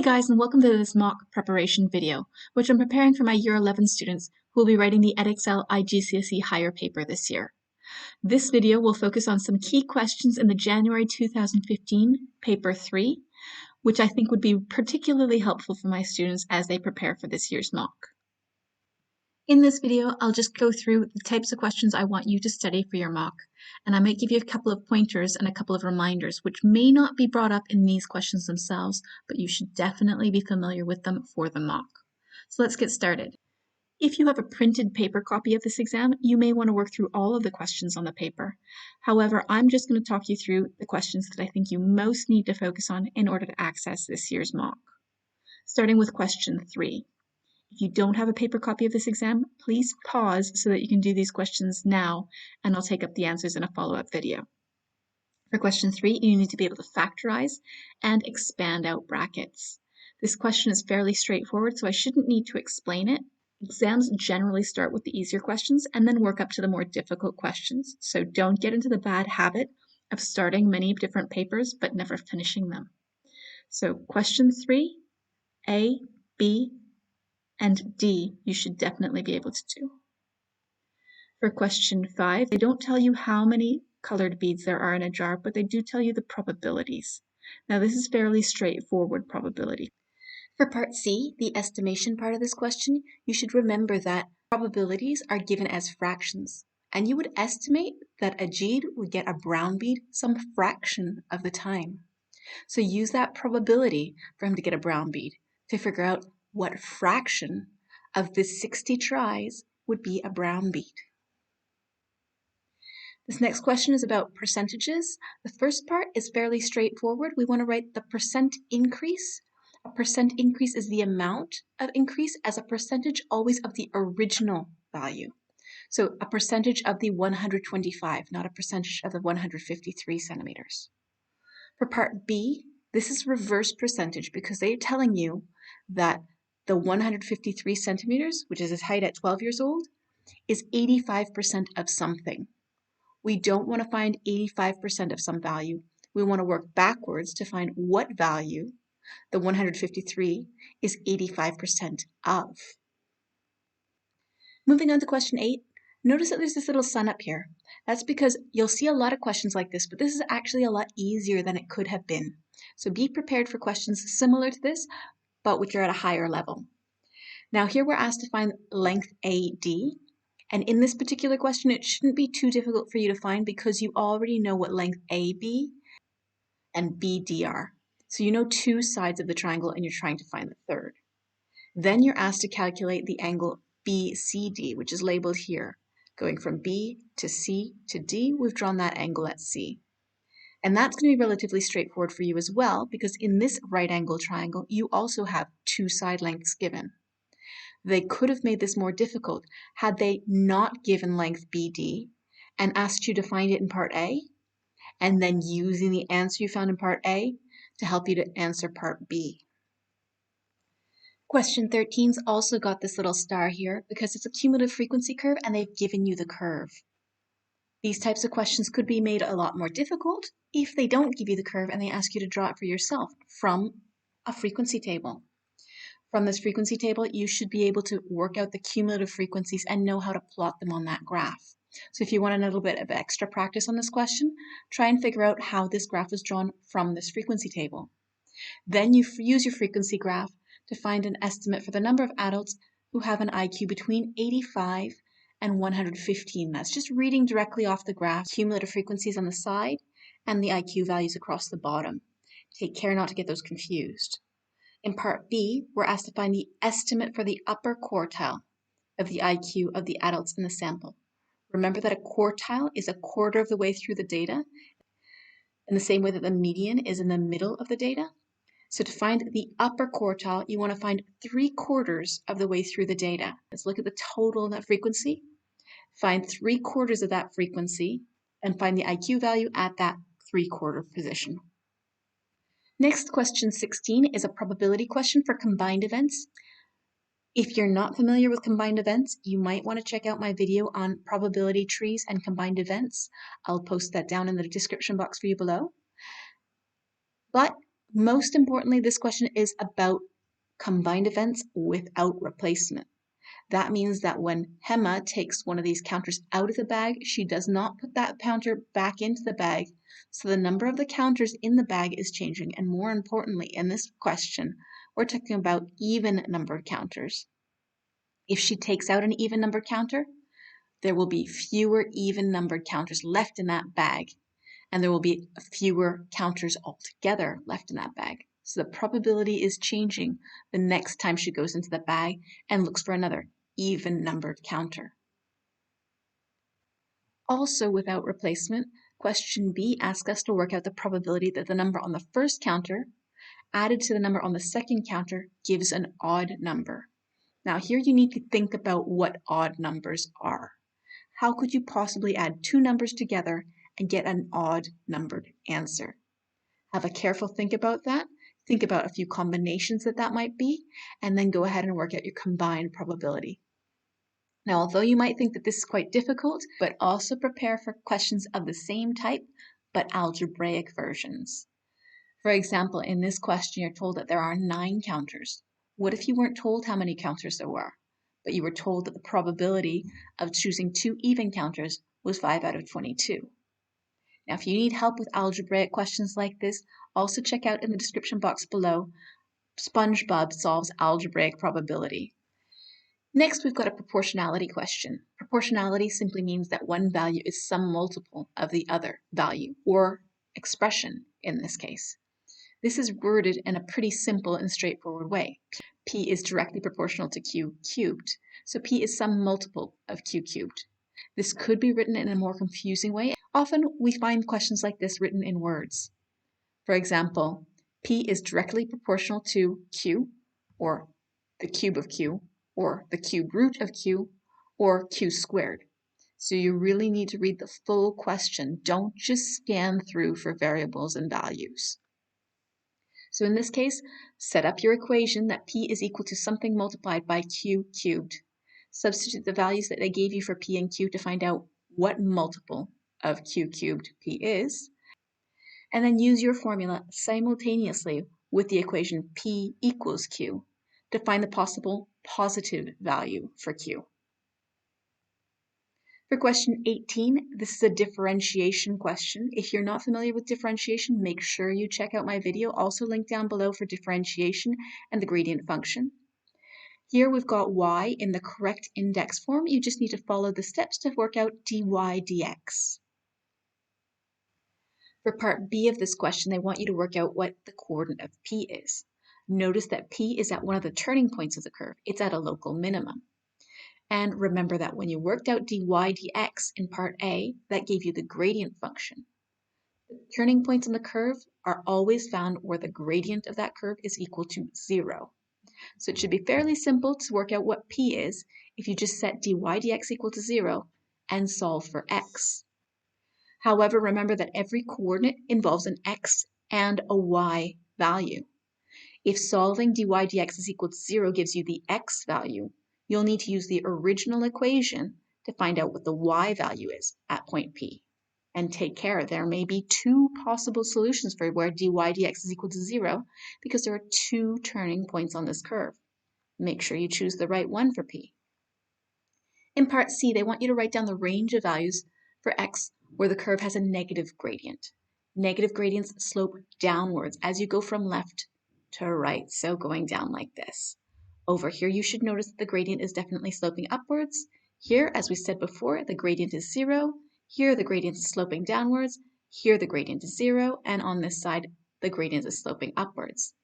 Hey guys, and welcome to this mock preparation video, which I'm preparing for my Year 11 students who will be writing the Edexcel IGCSE Higher paper this year. This video will focus on some key questions in the January 2015 Paper 3, which I think would be particularly helpful for my students as they prepare for this year's mock. In this video, I'll just go through the types of questions I want you to study for your mock, and I might give you a couple of pointers and a couple of reminders, which may not be brought up in these questions themselves, but you should definitely be familiar with them for the mock. So let's get started. If you have a printed paper copy of this exam, you may want to work through all of the questions on the paper. However, I'm just going to talk you through the questions that I think you most need to focus on in order to access this year's mock. Starting with question 3. If you don't have a paper copy of this exam, please pause so that you can do these questions now, and I'll take up the answers in a follow-up video. For question 3, you need to be able to factorize and expand out brackets. This question is fairly straightforward, so I shouldn't need to explain it. Exams generally start with the easier questions and then work up to the more difficult questions, so don't get into the bad habit of starting many different papers but never finishing them. So question 3, A, B, and D, you should definitely be able to do. For question 5, they don't tell you how many colored beads there are in a jar, but they do tell you the probabilities. Now this is fairly straightforward probability. For part C, the estimation part of this question, you should remember that probabilities are given as fractions, and you would estimate that a Gede would get a brown bead some fraction of the time. So use that probability for him to get a brown bead to figure out what fraction of the 60 tries would be a brown bead. This next question is about percentages. The first part is fairly straightforward. We want to write the percent increase. A percent increase is the amount of increase as a percentage always of the original value. So a percentage of the 125, not a percentage of the 153 centimeters. For part B, this is reverse percentage because they're telling you that the 153 centimeters, which is his height at 12 years old, is 85% of something. We don't want to find 85% of some value. We want to work backwards to find what value the 153 is 85% of. Moving on to question 8, notice that there's this little sun up here. That's because you'll see a lot of questions like this, but this is actually a lot easier than it could have been. So be prepared for questions similar to this, but which are at a higher level. Now here we're asked to find length AD, and in this particular question it shouldn't be too difficult for you to find because you already know what length AB and BD are. So you know two sides of the triangle and you're trying to find the third. Then you're asked to calculate the angle BCD, which is labeled here. Going from B to C to D, we've drawn that angle at C. And that's going to be relatively straightforward for you as well, because in this right angle triangle, you also have two side lengths given. They could have made this more difficult had they not given length BD and asked you to find it in part A, and then using the answer you found in part A to help you to answer part B. Question 13's also got this little star here because it's a cumulative frequency curve and they've given you the curve. These types of questions could be made a lot more difficult if they don't give you the curve and they ask you to draw it for yourself from a frequency table. From this frequency table, you should be able to work out the cumulative frequencies and know how to plot them on that graph. So if you want a little bit of extra practice on this question, try and figure out how this graph was drawn from this frequency table. Then you use your frequency graph to find an estimate for the number of adults who have an IQ between 85 and 115. That's just reading directly off the graph, cumulative frequencies on the side and the IQ values across the bottom. Take care not to get those confused. In part B, we're asked to find the estimate for the upper quartile of the IQ of the adults in the sample. Remember that a quartile is a quarter of the way through the data, in the same way that the median is in the middle of the data. So to find the upper quartile, you want to find 3/4 of the way through the data. Let's look at the total of that frequency, find 3/4 of that frequency, and find the IQ value at that 3/4 position. Next, question 16 is a probability question for combined events. If you're not familiar with combined events, you might want to check out my video on probability trees and combined events. I'll post that down in the description box for you below. But Most importantly, this question is about combined events without replacement. That means that when Hema takes one of these counters out of the bag, she does not put that counter back into the bag. So the number of the counters in the bag is changing. And more importantly, in this question, we're talking about even numbered counters. If she takes out an even numbered counter, there will be fewer even numbered counters left in that bag. And there will be fewer counters altogether left in that bag. So the probability is changing the next time she goes into the bag and looks for another even numbered counter. Also without replacement, question B asks us to work out the probability that the number on the first counter added to the number on the second counter gives an odd number. Now here you need to think about what odd numbers are. How could you possibly add two numbers together and get an odd numbered answer? Have a careful think about that. Think about a few combinations that might be, and then go ahead and work out your combined probability. Now, although you might think that this is quite difficult, but also prepare for questions of the same type, but algebraic versions. For example, in this question, you're told that there are 9 counters. What if you weren't told how many counters there were, but you were told that the probability of choosing 2 even counters was 5 out of 22? Now, if you need help with algebraic questions like this, also check out in the description box below, SpongeBob Solves Algebraic Probability. Next, we've got a proportionality question. Proportionality simply means that one value is some multiple of the other value, or expression in this case. This is worded in a pretty simple and straightforward way. P is directly proportional to Q cubed, so P is some multiple of Q cubed. This could be written in a more confusing way. Often we find questions like this written in words. For example, P is directly proportional to Q, or the cube of Q, or the cube root of Q, or Q squared. So you really need to read the full question. Don't just scan through for variables and values. So in this case, set up your equation that P is equal to something multiplied by Q cubed. Substitute the values that they gave you for P and Q to find out what multiple of Q cubed P is, and then use your formula simultaneously with the equation P equals Q to find the possible positive value for Q. For question 18, this is a differentiation question. If you're not familiar with differentiation, make sure you check out my video, also linked down below, for differentiation and the gradient function. Here we've got y in the correct index form. You just need to follow the steps to work out dy dx. For part B of this question, they want you to work out what the coordinate of P is. Notice that P is at one of the turning points of the curve. It's at a local minimum. And remember that when you worked out dy dx in part A, that gave you the gradient function. The turning points on the curve are always found where the gradient of that curve is equal to 0. So it should be fairly simple to work out what P is if you just set dy dx equal to 0 and solve for x. However, remember that every coordinate involves an x and a y value. If solving dy dx is equal to 0 gives you the x value, you'll need to use the original equation to find out what the y value is at point P. And take care, there may be 2 possible solutions for where dy dx is equal to 0 because there are 2 turning points on this curve. Make sure you choose the right one for P. In part C, they want you to write down the range of values for x where the curve has a negative gradient. Negative gradients slope downwards as you go from left to right, so going down like this. Over here, you should notice that the gradient is definitely sloping upwards. Here, as we said before, the gradient is 0. Here, the gradient is sloping downwards. Here, the gradient is 0. And on this side, the gradient is sloping upwards.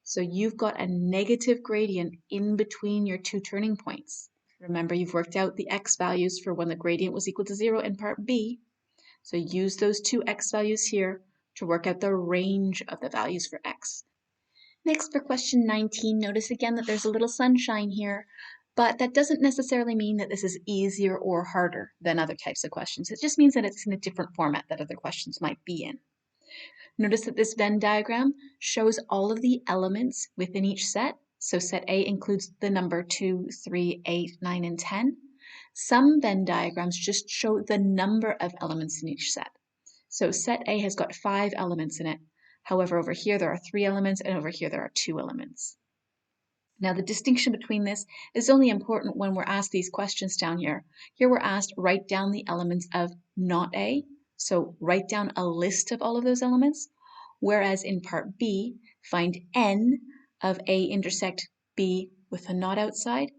So you've got a negative gradient in between your 2 turning points. Remember, you've worked out the x values for when the gradient was equal to 0 in part B. So use those 2 x values here to work out the range of the values for x. Next, for question 19, notice again that there's a little sunshine here, but that doesn't necessarily mean that this is easier or harder than other types of questions. It just means that it's in a different format that other questions might be in. Notice that this Venn diagram shows all of the elements within each set. So set A includes the number 2, 3, 8, 9, and 10. Some Venn diagrams just show the number of elements in each set. So set A has got 5 elements in it, However, over here there are 3 elements, and over here there are 2 elements. Now, the distinction between this is only important when we're asked these questions down here. Here we're asked, write down the elements of not A, so write down a list of all of those elements, whereas in part B, find n of A intersect B with a not outside.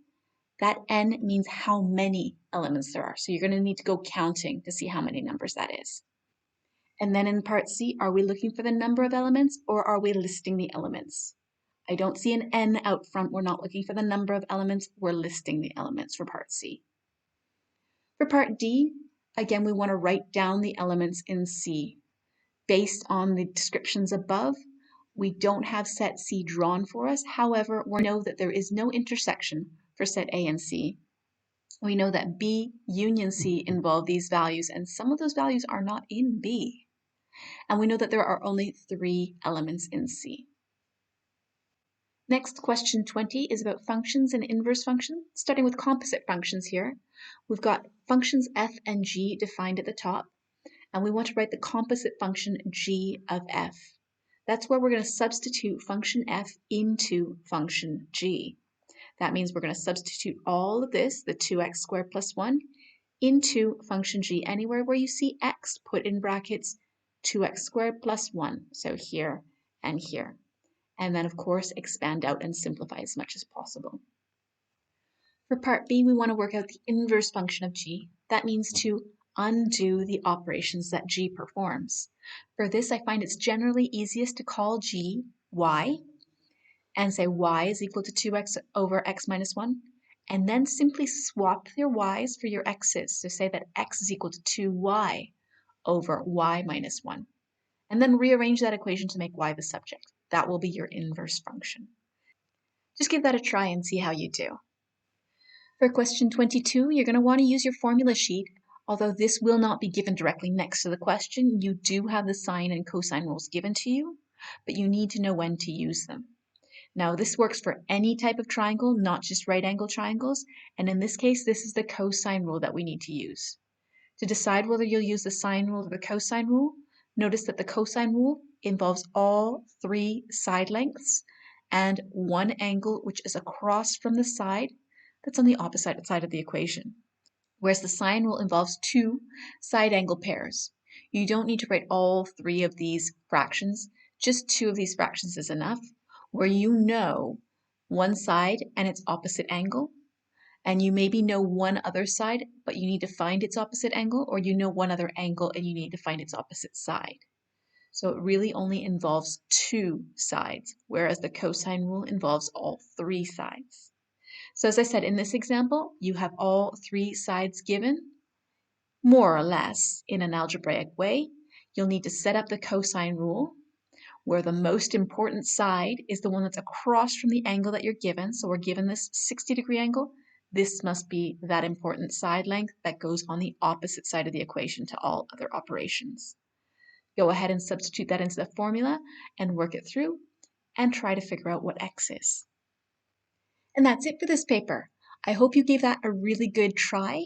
That n means how many elements there are, so you're going to need to go counting to see how many numbers that is. And then in part C, are we looking for the number of elements, or are we listing the elements? I don't see an n out front. We're not looking for the number of elements. We're listing the elements for part C. For part D, again, we want to write down the elements in C. Based on the descriptions above, we don't have set C drawn for us. However, we know that there is no intersection for set A and C. We know that B union C involve these values, and some of those values are not in B. And we know that there are only 3 elements in C. Next, question 20 is about functions and inverse functions, starting with composite functions here. We've got functions f and g defined at the top, and we want to write the composite function g of f. That's where we're going to substitute function f into function g. That means we're going to substitute all of this, the 2x squared plus 1, into function g. Anywhere where you see x, put in brackets 2x squared plus 1, so here and here. And then, of course, expand out and simplify as much as possible. For part B, we want to work out the inverse function of g. That means to undo the operations that g performs. For this, I find it's generally easiest to call g y and say y is equal to 2x over x minus 1, and then simply swap your y's for your x's. So say that x is equal to 2y over y minus 1. And then rearrange that equation to make y the subject. That will be your inverse function. Just give that a try and see how you do. For question 22, you're going to want to use your formula sheet. Although this will not be given directly next to the question, you do have the sine and cosine rules given to you, but you need to know when to use them. Now, this works for any type of triangle, not just right angle triangles, and in this case, this is the cosine rule that we need to use. To decide whether you'll use the sine rule or the cosine rule, notice that the cosine rule involves all 3 side lengths and 1 angle which is across from the side that's on the opposite side of the equation. Whereas the sine rule involves 2 side angle pairs. You don't need to write all 3 of these fractions, just 2 of these fractions is enough, where you know one side and its opposite angle, and you maybe know one other side, but you need to find its opposite angle, or you know one other angle and you need to find its opposite side. So it really only involves 2 sides, whereas the cosine rule involves all 3 sides. So as I said, in this example, you have all 3 sides given, more or less in an algebraic way. You'll need to set up the cosine rule, where the most important side is the one that's across from the angle that you're given. So we're given this 60-degree angle. This must be that important side length that goes on the opposite side of the equation to all other operations. Go ahead and substitute that into the formula and work it through and try to figure out what x is. And that's it for this paper. I hope you gave that a really good try.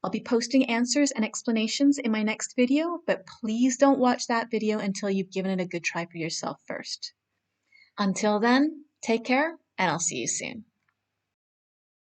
I'll be posting answers and explanations in my next video, but please don't watch that video until you've given it a good try for yourself first. Until then, take care, and I'll see you soon.